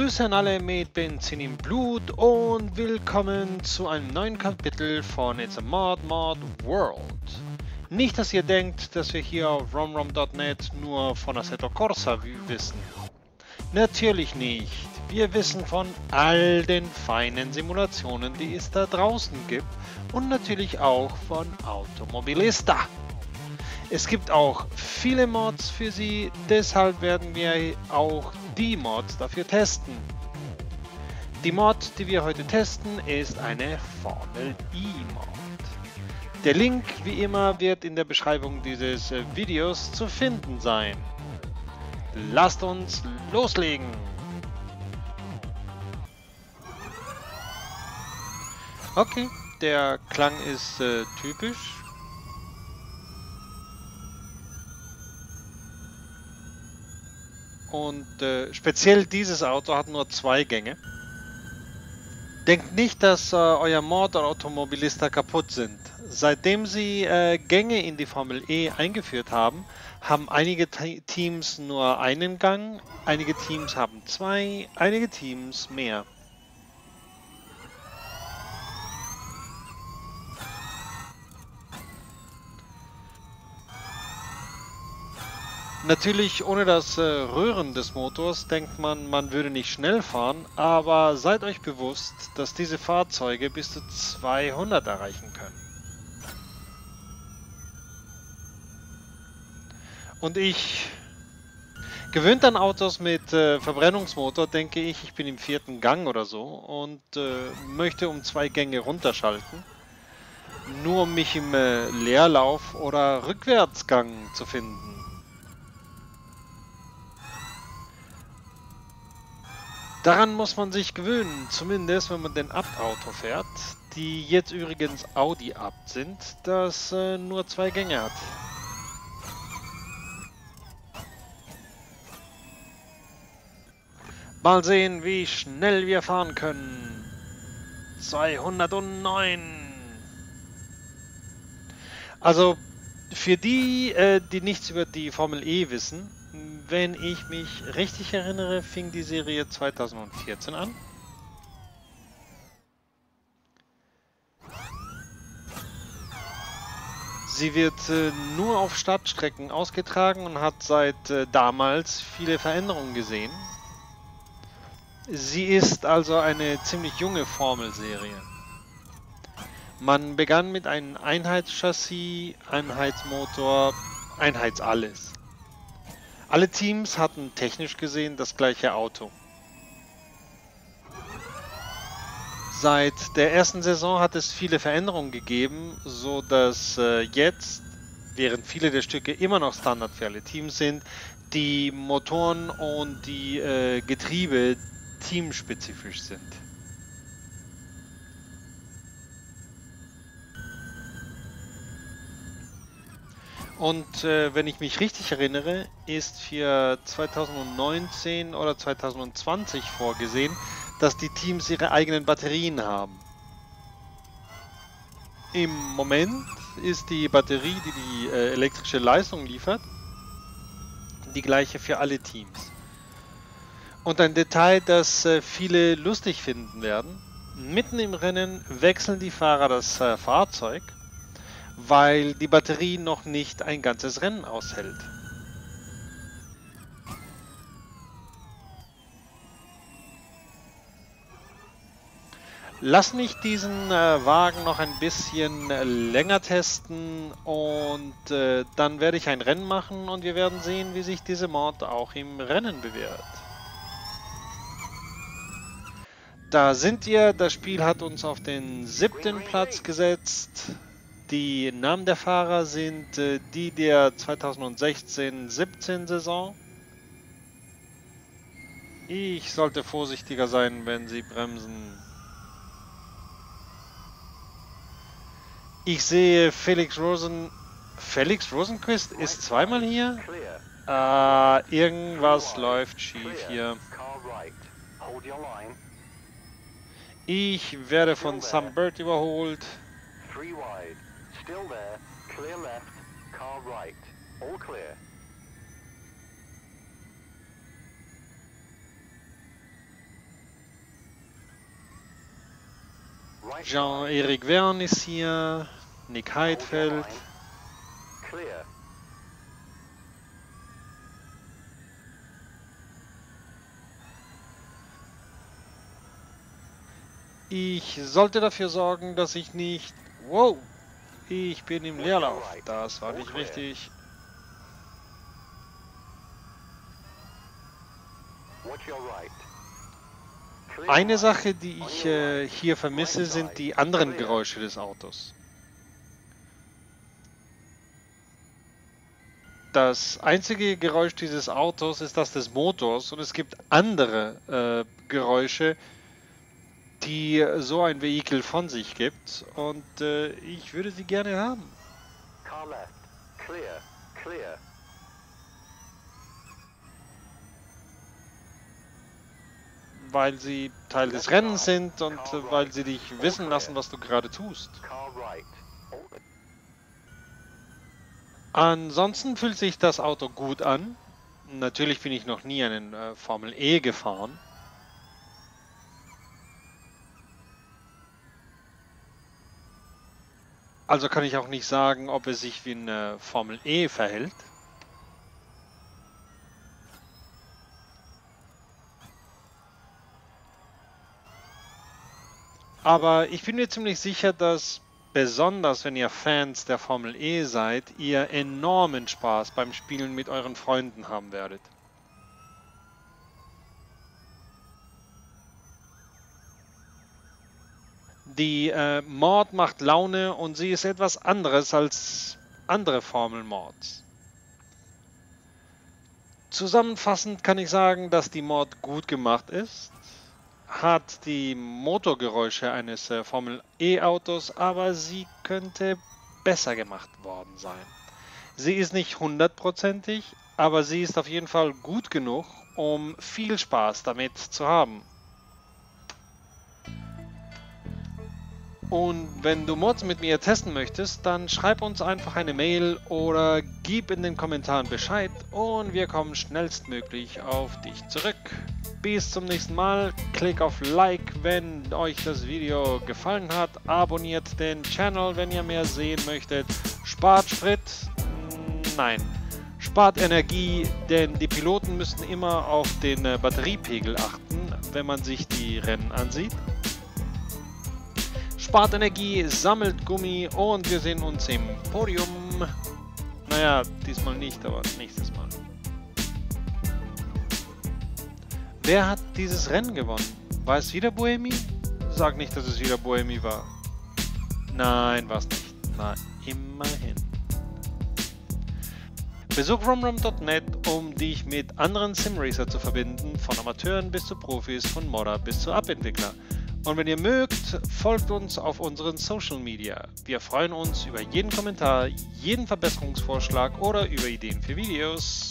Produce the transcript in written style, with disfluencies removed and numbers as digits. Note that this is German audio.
Grüße an alle mit Benzin im Blut und willkommen zu einem neuen Kapitel von It's a Mod World. Nicht, dass ihr denkt, dass wir hier auf romrom.net nur von Assetto Corsa wissen. Natürlich nicht. Wir wissen von all den feinen Simulationen, die es da draußen gibt und natürlich auch von Automobilista. Es gibt auch viele Mods für sie, deshalb werden wir auch die Mods dafür testen. Die Mod, die wir heute testen, ist eine Formel E Mod. Der Link, wie immer, wird in der Beschreibung dieses Videos zu finden sein. Lasst uns loslegen! Okay, der Klang ist typisch. Und speziell dieses Auto hat nur 2 Gänge. Denkt nicht, dass euer Mod oder Automobilista kaputt sind. Seitdem sie Gänge in die Formel E eingeführt haben, haben einige Teams nur einen Gang, einige Teams haben 2, einige Teams mehr. Natürlich ohne das Rühren des Motors denkt man, man würde nicht schnell fahren, aber seid euch bewusst, dass diese Fahrzeuge bis zu 200 erreichen können. Und ich, gewöhnt an Autos mit Verbrennungsmotor, denke ich bin im 4. Gang oder so und möchte um 2 Gänge runterschalten, nur um mich im Leerlauf oder Rückwärtsgang zu finden. Daran muss man sich gewöhnen, zumindest wenn man den Abt-Auto fährt, die jetzt übrigens Audi Abt sind, das nur 2 Gänge hat. Mal sehen, wie schnell wir fahren können. 209. Also für die, die nichts über die Formel E wissen, wenn ich mich richtig erinnere, fing die Serie 2014 an. Sie wird nur auf Stadtstrecken ausgetragen und hat seit damals viele Veränderungen gesehen. Sie ist also eine ziemlich junge Formelserie. Man begann mit einem Einheitschassis, Einheitsmotor, Einheitsalles. Alle Teams hatten technisch gesehen das gleiche Auto. Seit der ersten Saison hat es viele Veränderungen gegeben, so dass jetzt, während viele der Stücke immer noch Standard für alle Teams sind, die Motoren und die Getriebe teamspezifisch sind. Und wenn ich mich richtig erinnere, ist für 2019 oder 2020 vorgesehen, dass die Teams ihre eigenen Batterien haben. Im Moment ist die Batterie, die die elektrische Leistung liefert, die gleiche für alle Teams. Und ein Detail, das viele lustig finden werden: Mitten im Rennen wechseln die Fahrer das Fahrzeug, weil die Batterie noch nicht ein ganzes Rennen aushält. Lass mich diesen Wagen noch ein bisschen länger testen und dann werde ich ein Rennen machen und wir werden sehen, wie sich diese Mod auch im Rennen bewährt. Da sind wir, das Spiel hat uns auf den 7. Platz gesetzt. Die Namen der Fahrer sind die der 2016-17 Saison. Ich sollte vorsichtiger sein, wenn sie bremsen. Ich sehe Felix Rosenquist ist zweimal hier. Irgendwas läuft schief hier. Ich werde von Sam Bird überholt. Jean-Eric Verne ist hier, Nick Heidfeld. Ich sollte dafür sorgen, dass ich nicht... Wow! Ich bin im Leerlauf. Das war nicht richtig. Eine Sache, die ich hier vermisse, sind die anderen Geräusche des Autos. Das einzige Geräusch dieses Autos ist das des Motors und es gibt andere Geräusche, die so ein Vehikel von sich gibt und ich würde sie gerne haben. Car left. Clear. Clear. Weil sie Teil des Rennens sind und weil sie dich wissen lassen, was du gerade tust. Car right. Ansonsten fühlt sich das Auto gut an. Natürlich bin ich noch nie einen Formel E gefahren. Also kann ich auch nicht sagen, ob es sich wie eine Formel E verhält. Aber ich bin mir ziemlich sicher, dass besonders wenn ihr Fans der Formel E seid, ihr enormen Spaß beim Spielen mit euren Freunden haben werdet. Die Mod macht Laune und sie ist etwas anderes als andere Formel-Mods. Zusammenfassend kann ich sagen, dass die Mod gut gemacht ist, hat die Motorgeräusche eines Formel-E-Autos, aber sie könnte besser gemacht worden sein. Sie ist nicht hundertprozentig, aber sie ist auf jeden Fall gut genug, um viel Spaß damit zu haben. Und wenn du Mods mit mir testen möchtest, dann schreib uns einfach eine Mail oder gib in den Kommentaren Bescheid und wir kommen schnellstmöglich auf dich zurück. Bis zum nächsten Mal, klick auf Like, wenn euch das Video gefallen hat, abonniert den Channel, wenn ihr mehr sehen möchtet, spart Sprit, nein, spart Energie, denn die Piloten müssen immer auf den Batteriepegel achten, wenn man sich die Rennen ansieht. Spart Energie, sammelt Gummi und wir sehen uns im Podium. Naja, diesmal nicht, aber nächstes Mal. Wer hat dieses Rennen gewonnen? War es wieder Buemi? Sag nicht, dass es wieder Buemi war. Nein, war es nicht. Na, immerhin. Besuch romrom.net, um dich mit anderen Simracer zu verbinden, von Amateuren bis zu Profis, von Modder bis zu App-Entwickler. Und wenn ihr mögt, folgt uns auf unseren Social Media. Wir freuen uns über jeden Kommentar, jeden Verbesserungsvorschlag oder über Ideen für Videos.